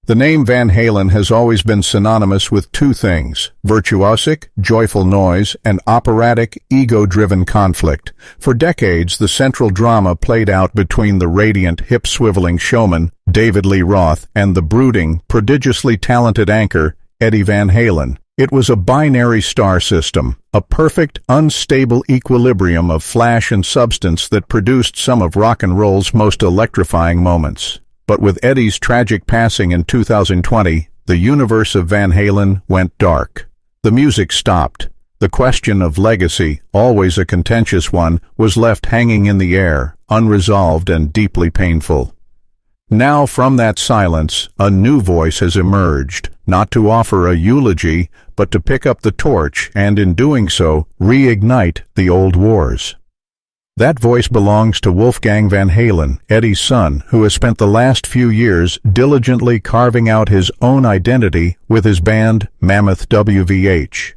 The name Van Halen has always been synonymous with two things: virtuosic, joyful noise, and operatic, ego-driven conflict. For decades, the central drama played out between the radiant, hip-swiveling showman, David Lee Roth, and the brooding, prodigiously talented anchor, Eddie Van Halen. It was a binary star system, a perfect, unstable equilibrium of flash and substance that produced some of rock and roll's most electrifying moments. But with Eddie's tragic passing in 2020, the universe of Van Halen went dark. The music stopped. The question of legacy, always a contentious one, was left hanging in the air, unresolved and deeply painful. Now, from that silence, a new voice has emerged, not to offer a eulogy, but to pick up the torch and, in doing so, reignite the old wars. That voice belongs to Wolfgang Van Halen, Eddie's son, who has spent the last few years diligently carving out his own identity with his band, Mammoth WVH.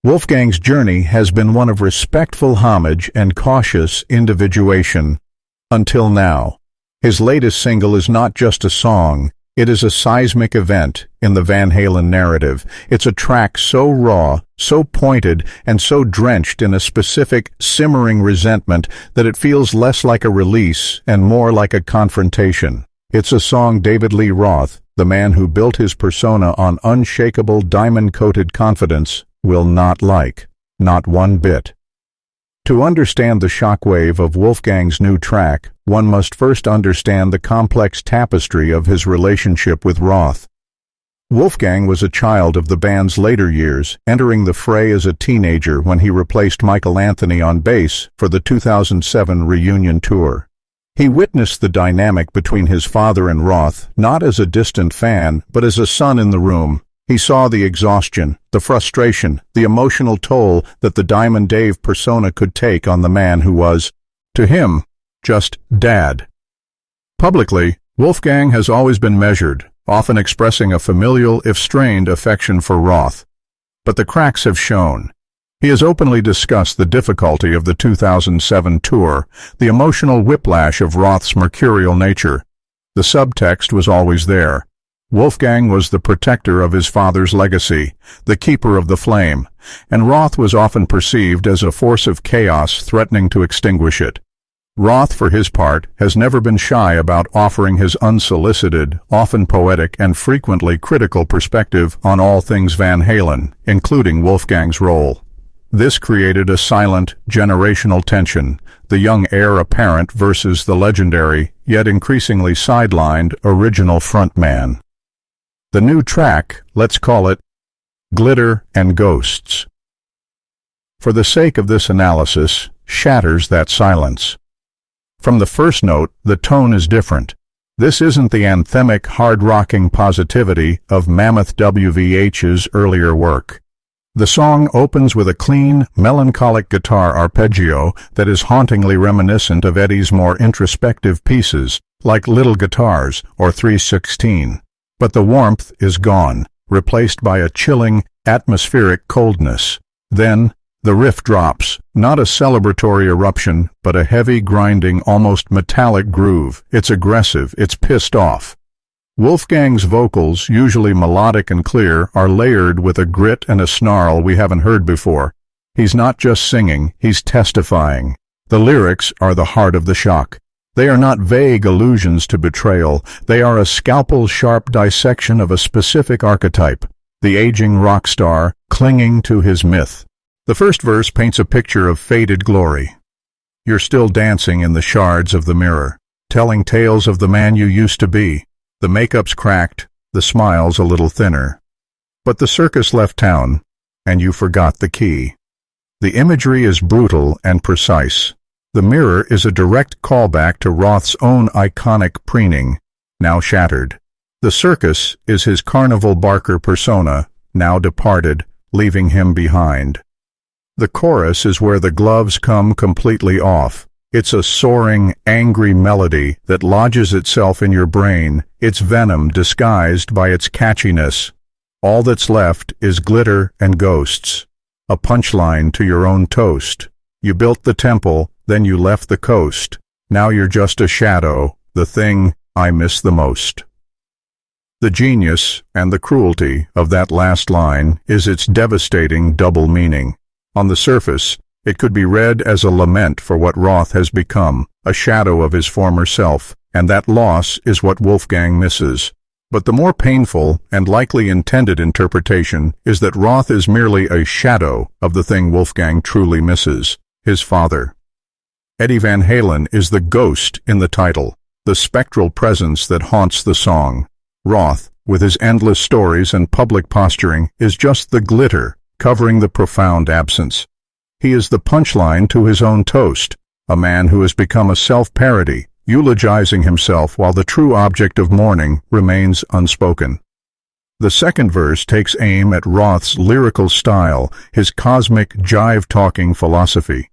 Wolfgang's journey has been one of respectful homage and cautious individuation. Until now. His latest single is not just a song. It is a seismic event in the Van Halen narrative. It's a track so raw, so pointed, and so drenched in a specific, simmering resentment that it feels less like a release and more like a confrontation. It's a song David Lee Roth, the man who built his persona on unshakable, diamond-coated confidence, will not like. Not one bit. To understand the shockwave of Wolfgang's new track, one must first understand the complex tapestry of his relationship with Roth. Wolfgang was a child of the band's later years, entering the fray as a teenager when he replaced Michael Anthony on bass for the 2007 reunion tour. He witnessed the dynamic between his father and Roth, not as a distant fan, but as a son in the room. He saw the exhaustion, the frustration, the emotional toll that the Diamond Dave persona could take on the man who was, to him, just Dad. Publicly, Wolfgang has always been measured, often expressing a familial, if strained, affection for Roth. But the cracks have shown. He has openly discussed the difficulty of the 2007 tour, the emotional whiplash of Roth's mercurial nature. The subtext was always there. Wolfgang was the protector of his father's legacy, the keeper of the flame, and Roth was often perceived as a force of chaos threatening to extinguish it. Roth, for his part, has never been shy about offering his unsolicited, often poetic and frequently critical perspective on all things Van Halen, including Wolfgang's role. This created a silent, generational tension, the young heir apparent versus the legendary, yet increasingly sidelined, original frontman. The new track, let's call it Glitter and Ghosts, for the sake of this analysis, shatters that silence. From the first note, the tone is different. This isn't the anthemic, hard-rocking positivity of Mammoth WVH's earlier work. The song opens with a clean, melancholic guitar arpeggio that is hauntingly reminiscent of Eddie's more introspective pieces, like Little Guitars or 316. But the warmth is gone, replaced by a chilling, atmospheric coldness. Then, the riff drops, not a celebratory eruption, but a heavy, grinding, almost metallic groove. It's aggressive, it's pissed off. Wolfgang's vocals, usually melodic and clear, are layered with a grit and a snarl we haven't heard before. He's not just singing, he's testifying. The lyrics are the heart of the shock. They are not vague allusions to betrayal. They are a scalpel-sharp dissection of a specific archetype, the aging rock star clinging to his myth. The first verse paints a picture of faded glory. You're still dancing in the shards of the mirror, telling tales of the man you used to be. The makeup's cracked, the smile's a little thinner. But the circus left town, and you forgot the key. The imagery is brutal and precise. The mirror is a direct callback to Roth's own iconic preening, now shattered. The circus is his carnival barker persona, now departed, leaving him behind. The chorus is where the gloves come completely off. It's a soaring, angry melody that lodges itself in your brain, its venom disguised by its catchiness. All that's left is glitter and ghosts, a punchline to your own toast. You built the temple, then you left the coast. Now you're just a shadow, the thing I miss the most. The genius and the cruelty of that last line is its devastating double meaning. On the surface, it could be read as a lament for what Roth has become, a shadow of his former self, and that loss is what Wolfgang misses. But the more painful and likely intended interpretation is that Roth is merely a shadow of the thing Wolfgang truly misses, his father. Eddie Van Halen is the ghost in the title, the spectral presence that haunts the song. Roth, with his endless stories and public posturing, is just the glitter covering the profound absence. He is the punchline to his own toast, a man who has become a self-parody, eulogizing himself while the true object of mourning remains unspoken. The second verse takes aim at Roth's lyrical style, his cosmic, jive-talking philosophy.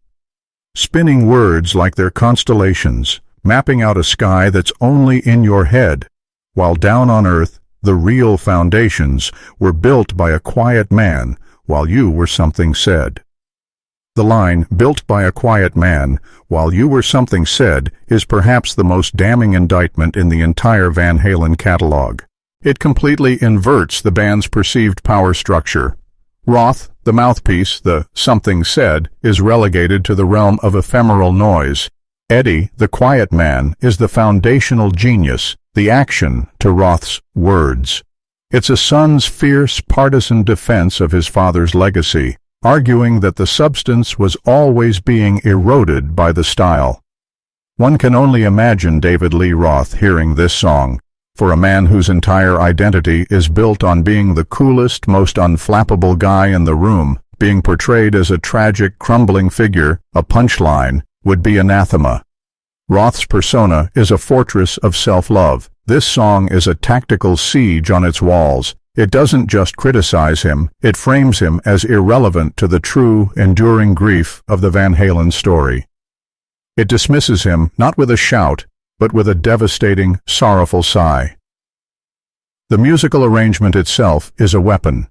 Spinning words like they're constellations, mapping out a sky that's only in your head, while down on earth, the real foundations were built by a quiet man while you were something said. The line, "built by a quiet man while you were something said," is perhaps the most damning indictment in the entire Van Halen catalog. It completely inverts the band's perceived power structure. Roth, the mouthpiece, the something said, is relegated to the realm of ephemeral noise. Eddie, the quiet man, is the foundational genius, the action to Roth's words. It's a son's fierce partisan defense of his father's legacy, arguing that the substance was always being eroded by the style. One can only imagine David Lee Roth hearing this song. For a man whose entire identity is built on being the coolest, most unflappable guy in the room, being portrayed as a tragic, crumbling figure, a punchline, would be anathema. Roth's persona is a fortress of self-love. This song is a tactical siege on its walls. It doesn't just criticize him, it frames him as irrelevant to the true, enduring grief of the Van Halen story. It dismisses him, not with a shout, but with a devastating, sorrowful sigh. The musical arrangement itself is a weapon.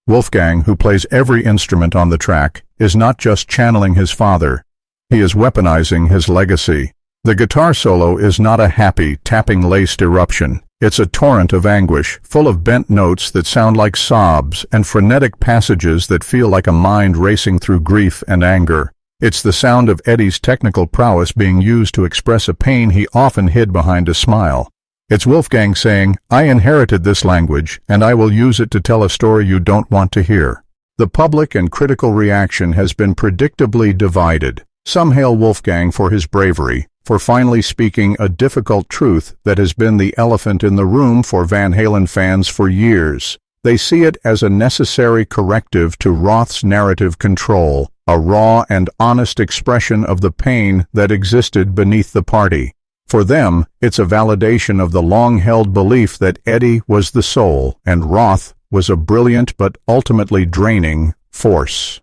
Wolfgang, who plays every instrument on the track, is not just channeling his father, he is weaponizing his legacy. The guitar solo is not a happy, tapping-laced eruption. It's a torrent of anguish, full of bent notes that sound like sobs and frenetic passages that feel like a mind racing through grief and anger. It's the sound of Eddie's technical prowess being used to express a pain he often hid behind a smile. It's Wolfgang saying, "I inherited this language, and I will use it to tell a story you don't want to hear." The public and critical reaction has been predictably divided. Some hail Wolfgang for his bravery, for finally speaking a difficult truth that has been the elephant in the room for Van Halen fans for years. They see it as a necessary corrective to Roth's narrative control, a raw and honest expression of the pain that existed beneath the party. For them, it's a validation of the long-held belief that Eddie was the soul and Roth was a brilliant but ultimately draining force.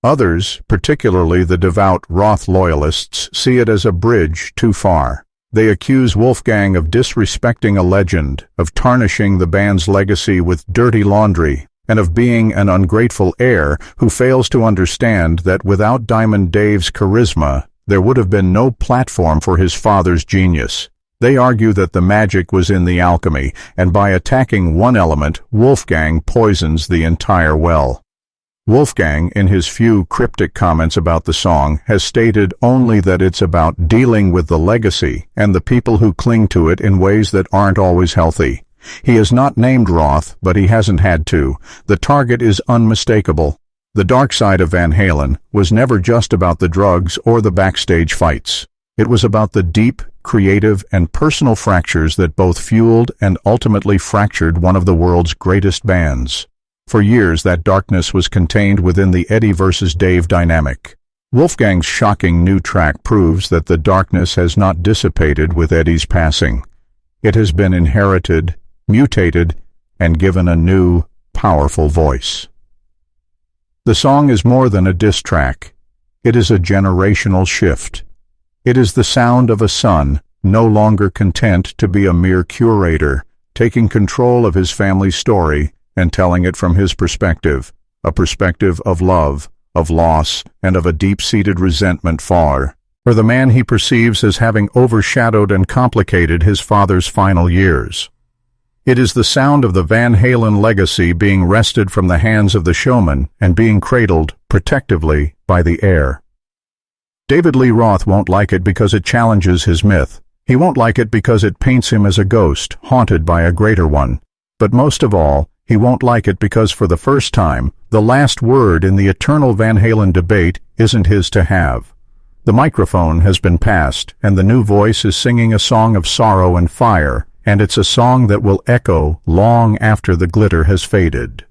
Others, particularly the devout Roth loyalists, see it as a bridge too far. They accuse Wolfgang of disrespecting a legend, of tarnishing the band's legacy with dirty laundry, and of being an ungrateful heir who fails to understand that without Diamond Dave's charisma, there would have been no platform for his father's genius. They argue that the magic was in the alchemy, and by attacking one element, Wolfgang poisons the entire well. Wolfgang, in his few cryptic comments about the song, has stated only that it's about dealing with the legacy and the people who cling to it in ways that aren't always healthy. He has not named Roth, but he hasn't had to. The target is unmistakable. The dark side of Van Halen was never just about the drugs or the backstage fights. It was about the deep, creative, and personal fractures that both fueled and ultimately fractured one of the world's greatest bands. For years, that darkness was contained within the Eddie versus Dave dynamic. Wolfgang's shocking new track proves that the darkness has not dissipated with Eddie's passing. It has been inherited, mutated, and given a new, powerful voice. The song is more than a diss track. It is a generational shift. It is the sound of a son, no longer content to be a mere curator, taking control of his family's story and telling it from his perspective, a perspective of love, of loss, and of a deep-seated resentment for the man he perceives as having overshadowed and complicated his father's final years. It is the sound of the Van Halen legacy being wrested from the hands of the showman and being cradled, protectively, by the air. David Lee Roth won't like it because it challenges his myth. He won't like it because it paints him as a ghost, haunted by a greater one. But most of all, he won't like it because for the first time, the last word in the eternal Van Halen debate isn't his to have. The microphone has been passed, and the new voice is singing a song of sorrow and fire, and it's a song that will echo long after the glitter has faded.